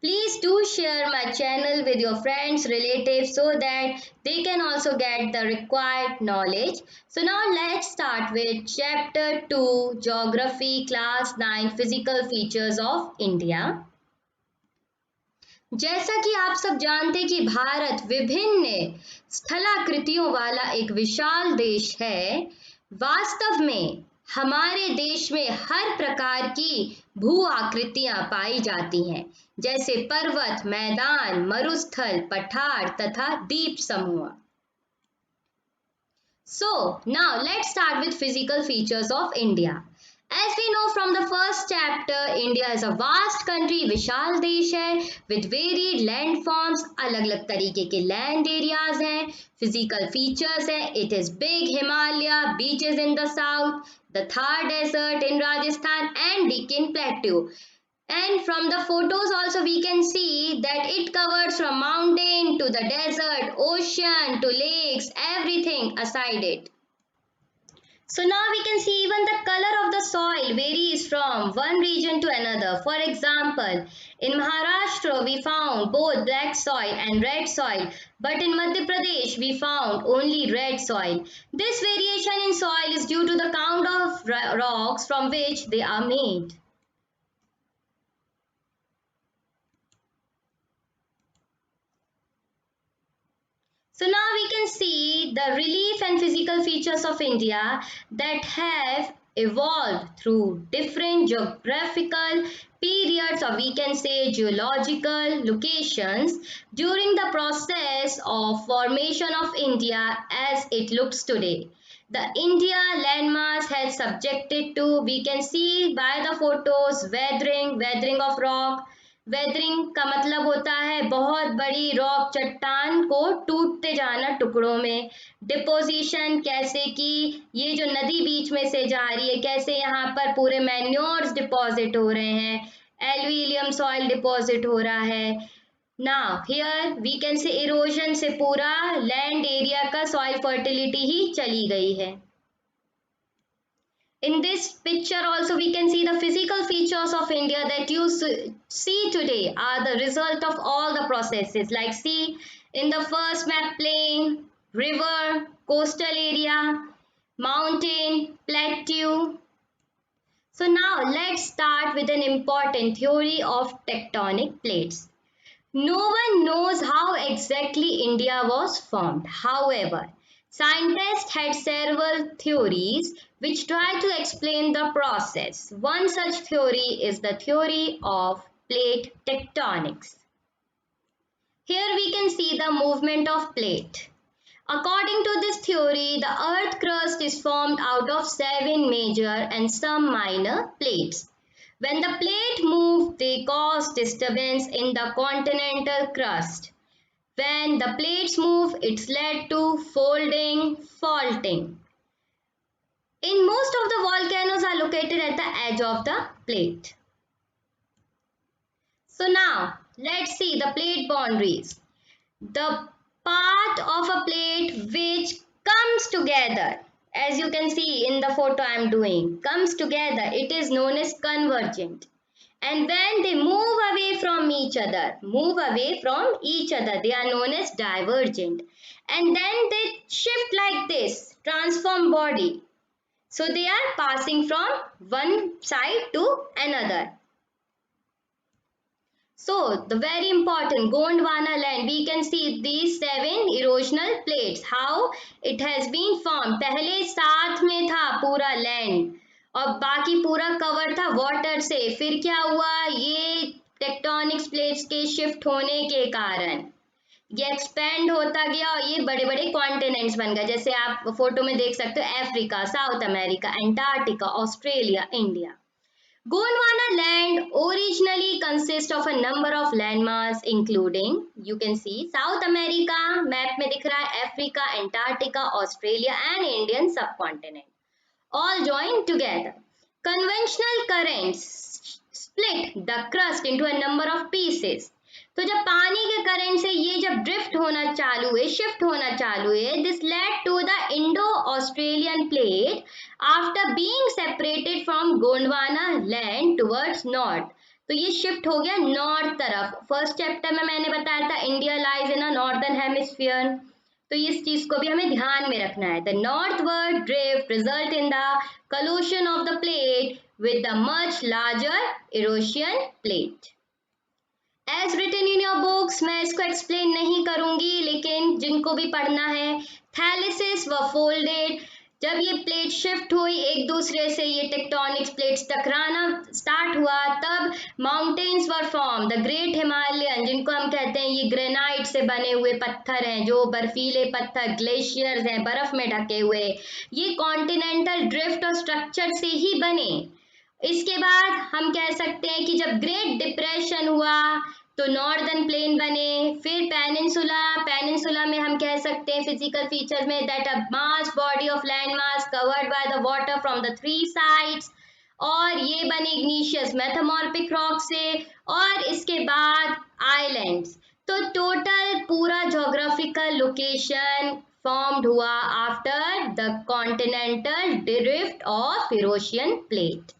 Please do share my channel with your friends, relatives so that they can also get the required knowledge. So now let's start with chapter 2 Geography Class 9 Physical Features of India. जैसा कि आप सब जानते कि भारत विभिन्न स्थलाकृतियों वाला एक विशाल देश है। वास्तव में हमारे देश में हर प्रकार की भू आकृतियां पाई जाती हैं, जैसे पर्वत, मैदान, मरुस्थल, पठार तथा द्वीप समूह। So now let's start with physical features of India. As we know from the first chapter, India is a vast country, विशाल देश है with varied land forms, अलग अलग तरीके के land areas हैं, physical features हैं, it is big Himalaya, beaches in the south, the Thar desert in Rajasthan and Deccan plateau. And from the photos also we can see that it covers from mountain to the desert, ocean to lakes, everything aside it. So now we can see even the color of the soil varies from one region to another. For example, in Maharashtra we found both black soil and red soil, but in Madhya Pradesh we found only red soil. This variation in soil is due to the count of rocks from which they are made. So now we can see the relief and physical features of India that have evolved through different geographical periods, or we can say geological locations, during the process of formation of India as it looks today. The India landmass has subjected to, we can see by the photos, weathering of rock. Weathering का मतलब होता है बहुत बड़ी rock चट्टान को टूटते जाना टुकड़ों में। डिपोजिशन, कैसे कि ये जो नदी बीच में से जा रही है, कैसे यहाँ पर पूरे मैन्योर्स डिपॉजिट हो रहे हैं, एल्यूविलियम सॉइल डिपॉजिट हो रहा है। Now here we can say erosion से पूरा लैंड एरिया का सॉइल फर्टिलिटी ही चली गई है। In this picture also we can see the physical features of India that you see today are the result of all the processes, like see in the first map, plain, river, coastal area, mountain, plateau. So now let's start with an important theory of tectonic plates. No one knows how exactly India was formed. However, scientists had several theories which try to explain the process. One such theory is the theory of plate tectonics. Here we can see the movement of plate. According to this theory, the earth crust is formed out of 7 major and some minor plates. When the plate move, they cause disturbance in the continental crust. When the plates move, it's led to folding, faulting. In most of the volcanoes are located at the edge of the plate. So now, let's see the plate boundaries. The part of a plate which comes together, as you can see in the photo I am doing, comes together, it is known as convergent. And when they move away from each other, they are known as divergent. And then they shift like this, transform body. So they are passing from one side to another. So the very important Gondwana land, we can see these 7 erosional plates, how it has been formed. पहले साथ में था पूरा land और बाकी पूरा cover था water से, फिर क्या हुआ, ये टेक्टोनिक्स प्लेट्स के शिफ्ट होने के कारण ये एक्सपेंड होता गया और ये बड़े बड़े कॉन्टिनेंट्स बन गए, जैसे आप फोटो में देख सकते हो, Africa, south America, Antarctica, Australia, India. Gondwana land originally consists of a number of landmass including, you can see, South America, map में दिख रहा है, Africa, Antarctica, Australia and Indian subcontinent, all joined together. Conventional currents split the crust into a number of pieces. तो जब पानी के current से ये जब ड्रिफ्ट होना चालू है, शिफ्ट होना चालू है, this led to the Indo Australian plate after being separated from Gondwana land towards north. तो ये शिफ्ट हो गया नॉर्थ तरफ। फर्स्ट चैप्टर में मैंने बताया था India lies in a northern hemisphere, तो इस चीज को भी हमें ध्यान में रखना है। The northward drift result in the collision of the plate with the much larger erosion plate. As written in your books, मैं इसको एक्सप्लेन नहीं करूंगी, लेकिन जिनको भी पढ़ना है, थैलेसिस व फोल्डेड, जब ये प्लेट शिफ्ट हुई एक दूसरे से, ये टेक्टोनिक्स प्लेट्स टकराना स्टार्ट हुआ, तब mountains were form, the great Himalayan, जिनको हम कहते हैं ये ग्रेनाइट से बने हुए पत्थर हैं, जो बर्फीले पत्थर, ग्लेशियर्स हैं, बर्फ में ढके हुए, ये कॉन्टिनेंटल ड्रिफ्ट और स्ट्रक्चर से ही बने। इसके बाद हम कह सकते हैं कि जब ग्रेट डिप्रेशन हुआ तो नॉर्दर्न प्लेन बने, फिर पेनिनसुला में हम कह सकते हैं फिजिकल फीचर्स में that a mass body of land mass covered by the water from the three sides, और ये बने इग्निशियस मेटामॉर्फिक रॉक से, और इसके बाद आइलैंड्स। तो टोटल पूरा ज्योग्राफिकल लोकेशन फॉर्म्ड हुआ after the continental drift of Eurasian plate.